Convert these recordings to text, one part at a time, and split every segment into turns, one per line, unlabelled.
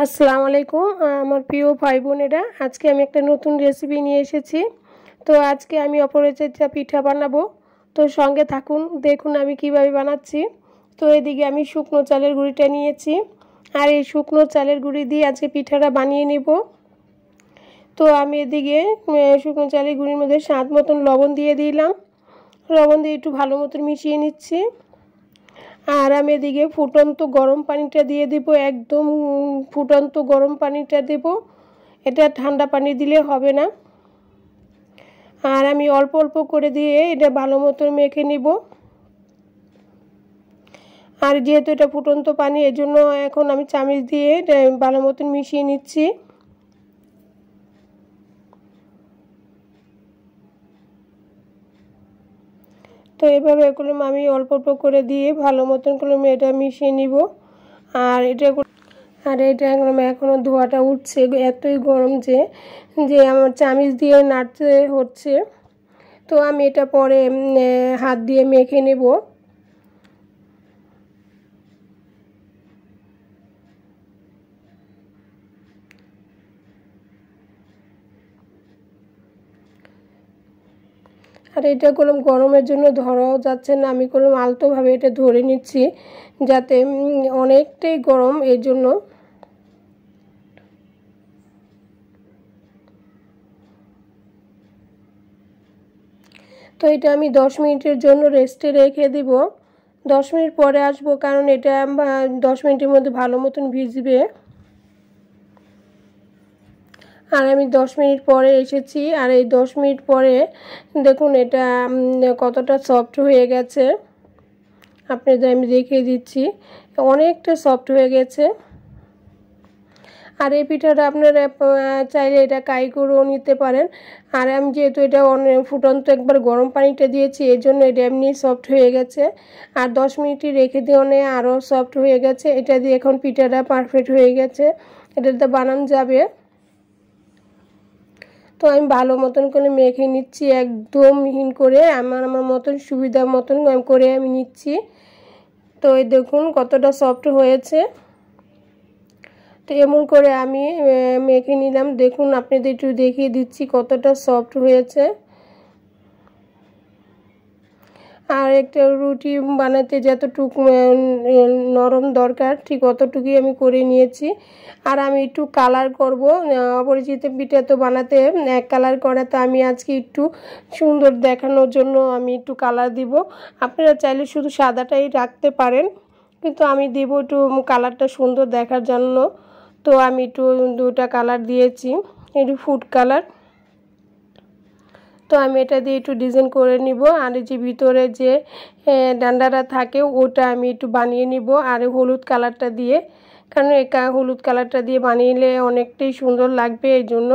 আসসালামু আলাইকুম আমার প্রিয় ভাই বোনেরা, আজকে আমি একটা নতুন রেসিপি নিয়ে এসেছি। তো আজকে আমি অপরিচিতা পিঠা বানাবো। তো সঙ্গে থাকুন, দেখুন আমি কিভাবে বানাচ্ছি। তো এদিকে আমি শুকনো চালের গুঁড়িটা নিয়েছি, আর এই শুকনো চালের গুঁড়ি দিয়ে আজকে পিঠাটা বানিয়ে নেব। তো আমি এদিকে শুকনো চালের গুঁড়ির মধ্যে স্বাদ মতন লবণ দিয়ে দিলাম। লবণ দিয়ে একটু ভালো মতন মিশিয়ে নিচ্ছি। আর আমি এদিকে ফুটন্ত গরম পানিটা দিয়ে দেব, একদম ফুটন্ত গরম পানিটা দেব, এটা ঠান্ডা পানি দিলে হবে না। আর আমি অল্প অল্প করে দিয়ে এটা ভালো মতো মেখে নিব। আর যেহেতু এটা ফুটন্ত পানি, এজন্য এখন আমি চামচ দিয়ে এটা ভালো মতন মিশিয়ে নিচ্ছি। তো এভাবে এগুলো আমি অল্প অল্প করে দিয়ে ভালো মতন করে এটা মিশিয়ে নিব। আর এটা এখনও ধোঁয়াটা উঠছে, এতই গরম যে আমার চামচ দিয়ে নাড়তে হচ্ছে। তো আমি এটা পরে হাত দিয়ে মেখে নেব। আর এটা কলম গরমের জন্য ধরাও যাচ্ছে না, আমি কলম আলতোভাবে এটা ধরে নিচ্ছি, যাতে অনেকটাই গরম এর জন্য। তো এটা আমি 10 মিনিটের জন্য রেস্টে রেখে দেব। 10 মিনিট পরে আসবো, কারণ এটা 10 মিনিটের মধ্যে ভালো মতন ভিজবে। আর আমি 10 মিনিট পরে এসেছি, আর এই 10 মিনিট পরে দেখুন এটা কতটা সফট হয়ে গেছে। আপনাদের আমি দেখিয়ে দিচ্ছি, অনেকটা সফট হয়ে গেছে। আর এই পিঠাটা আপনারা চাইলে এটা কাই করেও নিতে পারেন। আর আমি যেহেতু এটা ফুটন্ত একবার গরম পানিটা দিয়েছি, এর জন্য এটা এমনি সফট হয়ে গেছে। আর 10 মিনিটই রেখে দিয়ে আরও সফট হয়ে গেছে। এটা দিয়ে এখন পিঠাটা পারফেক্ট হয়ে গেছে, এটাতে বানানো যাবে। তো আমি ভালো মতন করে মেখে নিচ্ছি, একদম মিহিন করে আমার মতন সুবিধা মতন করে আমি নিচ্ছি। তো এই দেখুন কতটা সফট হয়েছে। তো এমন করে আমি মেখে নিলাম, দেখুন আপনাদের একটু দেখিয়ে দিচ্ছি কতটা সফট হয়েছে। আর একটা রুটি বানাতে যতটুকু নরম দরকার ঠিক অতটুকুই আমি করে নিয়েছি। আর আমি একটু কালার করব, অপরিচিত পিঠা তো বানাতে এক কালার করা, তো আমি আজকে একটু সুন্দর দেখানোর জন্য আমি একটু কালার দিব। আপনারা চাইলে শুধু সাদাটাই রাখতে পারেন, কিন্তু আমি দেব একটু কালারটা সুন্দর দেখার জন্য। তো আমি একটু দুটা কালার দিয়েছি, একটু ফুড কালার। তো আমি এটা দিয়ে একটু ডিজাইন করে নিব। আর যে ভিতরে যে ডান্ডাটা থাকে ওটা আমি একটু বানিয়ে নিব, আর হলুদ কালারটা দিয়ে, কারণ হলুদ কালারটা দিয়ে বানিয়ে অনেকটাই সুন্দর লাগবে এই জন্য।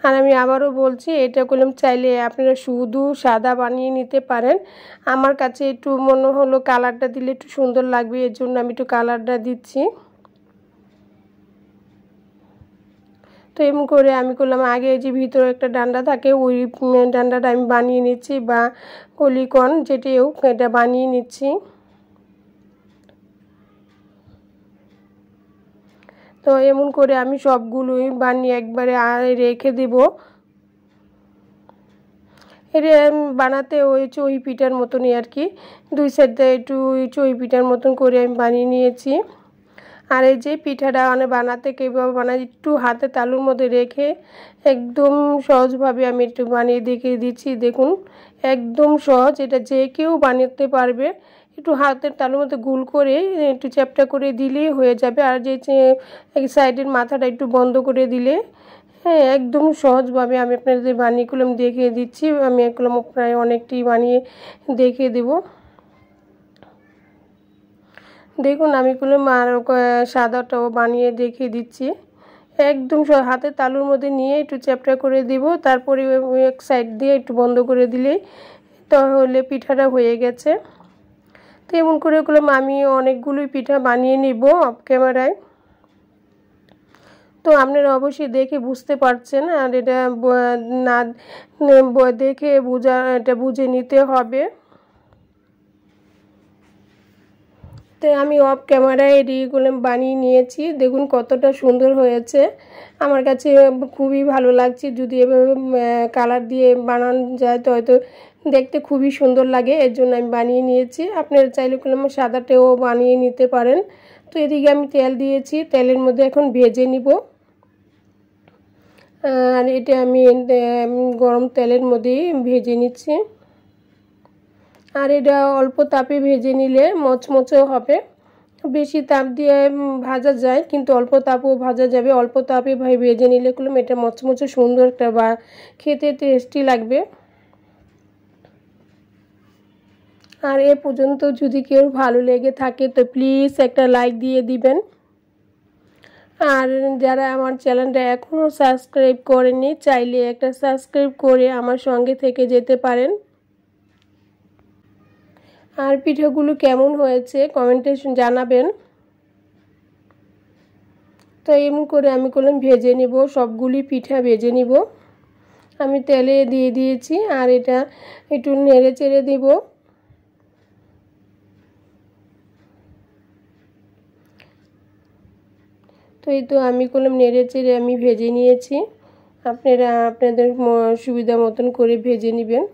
আর আমি আবারও বলছি, এটা করলাম চাইলে আপনারা শুধু সাদা বানিয়ে নিতে পারেন। আমার কাছে একটু মনে হলো কালারটা দিলে একটু সুন্দর লাগবে, এর জন্য আমি একটু কালারটা দিচ্ছি। তো এমন করে আমি করলাম, আগে যে ভিতরে একটা ডান্ডা থাকে ওই ডান্ডাটা আমি বানিয়ে নিচ্ছি, বা কলিকন যেটাই হোক এটা বানিয়ে নিচ্ছি। তো এমন করে আমি সবগুলোই বানিয়ে একবারে রেখে দেব। এটা বানাতে ওই চই পিঠার মতনই আর কি, দুই সাইডে একটু চই পিঠার মতন করে আমি বানিয়ে নিয়েছি। আর এই যে পিঠাটা বানাতে কীভাবে বানাই, একটু হাতে তালুর মধ্যে রেখে একদম সহজভাবে আমি একটু বানিয়ে দেখিয়ে দিচ্ছি। দেখুন একদম সহজ, এটা যে কেউ বানাতে পারবে। একটু হাতের তালুর মধ্যে গুল করে একটু চ্যাপটা করে দিলেই হয়ে যাবে। আর যে সাইডের মাথাটা একটু বন্ধ করে দিলে, হ্যাঁ একদম সহজভাবে আমি আপনাদের বানিয়েগুলো দেখিয়ে দিচ্ছি। আমি এগুলো প্রায় অনেকটাই বানিয়ে দেখিয়ে দেবো। দেখুন আমি সাদাটাও বানিয়ে দেখিয়ে দিচ্ছি। একদম হাতে তালুর মধ্যে নিয়ে একটু চ্যাপটা করে দিব, তারপরে এক সাইড দিয়ে একটু বন্ধ করে দিলেই তাহলে পিঠাটা হয়ে গেছে। তো এমন করে আমি অনেকগুলোই পিঠা বানিয়ে নিব অফ ক্যামেরায়। তো আপনারা অবশ্যই দেখে বুঝতে পারছেন, আর এটা না দেখে এটা বুঝে নিতে হবে। তো আমি অফ ক্যামেরায় এডিগুলো বানিয়ে নিয়েছি। দেখুন কতটা সুন্দর হয়েছে, আমার কাছে খুবই ভালো লাগছে। যদি এভাবে কালার দিয়ে বানানো যায় তো হয়তো দেখতে খুবই সুন্দর লাগে, এর জন্য আমি বানিয়ে নিয়েছি। আপনারা চাইলে সাদাতেও বানিয়ে নিতে পারেন। তো এদিকে আমি তেল দিয়েছি, তেলের মধ্যে এখন ভেজে নিব। আর এটা আমি গরম তেলের মধ্যেই ভেজে নিচ্ছি। আর এটা অল্প তাপে ভেজে নিলে মচমচেও হবে। বেশি তাপ দিয়ে ভাজা যায়, কিন্তু অল্প তাপও ভাজা যাবে। অল্প তাপে ভেজে নিলে এটা মচমচে সুন্দর একটা বা খেতে টেস্টি লাগবে। আর এ পর্যন্ত যদি কেউ ভালো লেগে থাকে তো প্লিজ একটা লাইক দিয়ে দিবেন। আর যারা আমার চ্যানেলটা এখনও সাবস্ক্রাইব করেননি চাইলে একটা সাবস্ক্রাইব করে আমার সঙ্গে থেকে যেতে পারেন। আর পিঠাগুলো কেমন হয়েছে কমেন্টে জানাবেন। তো এমন করে আমি ভেজে নেব, সবগুলি পিঠা ভেজে নিব। আমি তেলে দিয়ে দিয়েছি আর এটা একটু নেড়ে চেড়ে দিব। তো এই তো আমি নেড়ে চেড়ে আমি ভেজে নিয়েছি। আপনারা আপনাদের সুবিধা মতন করে ভেজে নেবেন।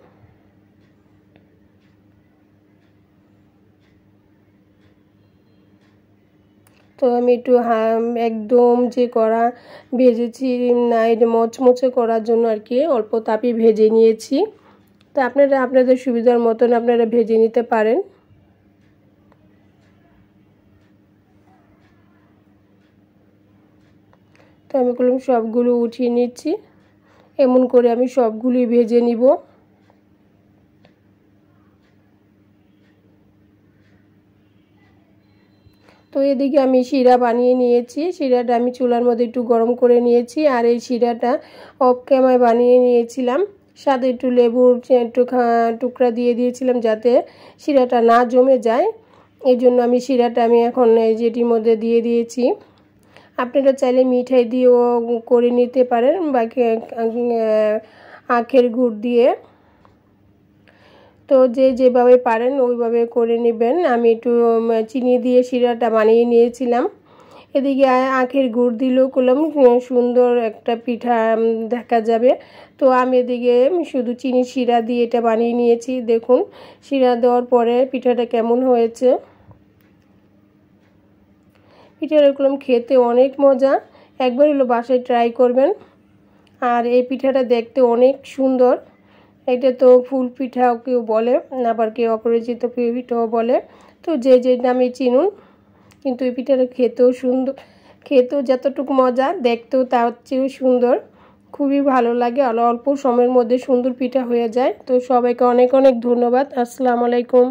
তো আমি একটু একদম যে কড়া ভেজেছি না, এটা মচমচে করার জন্য আর কি অল্প তাপে ভেজে নিয়েছি। তো আপনারা আপনাদের সুবিধার মতন আপনারা ভেজে নিতে পারেন। তো আমি সবগুলো উঠিয়ে নিচ্ছি, এমন করে আমি সবগুলি ভেজে নিব। তো এদিকে আমি শিরা বানিয়ে নিয়েছি। শিরাটা আমি চুলার মধ্যে একটু গরম করে নিয়েছি। আর এই শিরাটা অফ ক্যামেরায় বানিয়ে নিয়েছিলাম। সাথে একটু লেবুর একটু টুকরা দিয়ে দিয়েছিলাম যাতে শিরাটা না জমে যায়। এই জন্য আমি শিরাটা এখন এই যেটির মধ্যে দিয়ে দিয়েছি। আপনারা চাইলে মিঠাই দিয়েও করে নিতে পারেন বা আখের গুড় দিয়ে। তো যেভাবে পারেন ওইভাবে করে নেবেন। আমি একটু চিনি দিয়ে শিরাটা বানিয়ে নিয়েছিলাম। এদিকে আখের গুড় দিলেও সুন্দর একটা পিঠা দেখা যাবে। তো আমি এদিকে শুধু চিনি শিরা দিয়ে এটা বানিয়ে নিয়েছি। দেখুন শিরা দেওয়ার পরে পিঠাটা কেমন হয়েছে। পিঠাটা খেতে অনেক মজা, একবার হলো বাসায় ট্রাই করবেন। আর এই পিঠাটা দেখতে অনেক সুন্দর। এটা তো ফুল পিঠাও কেউ বলে, আবার কেউ অপরিচিত পিঠাও বলে। তো যে নামে চিনুন, কিন্তু এই পিঠাটা খেতেও সুন্দর, খেতেও যতটুকু মজা দেখতেও তার চেয়েও সুন্দর। খুবই ভালো লাগে, অল্প সময়ের মধ্যে সুন্দর পিঠা হয়ে যায়। তো সবাইকে অনেক অনেক ধন্যবাদ। আসসালামু আলাইকুম।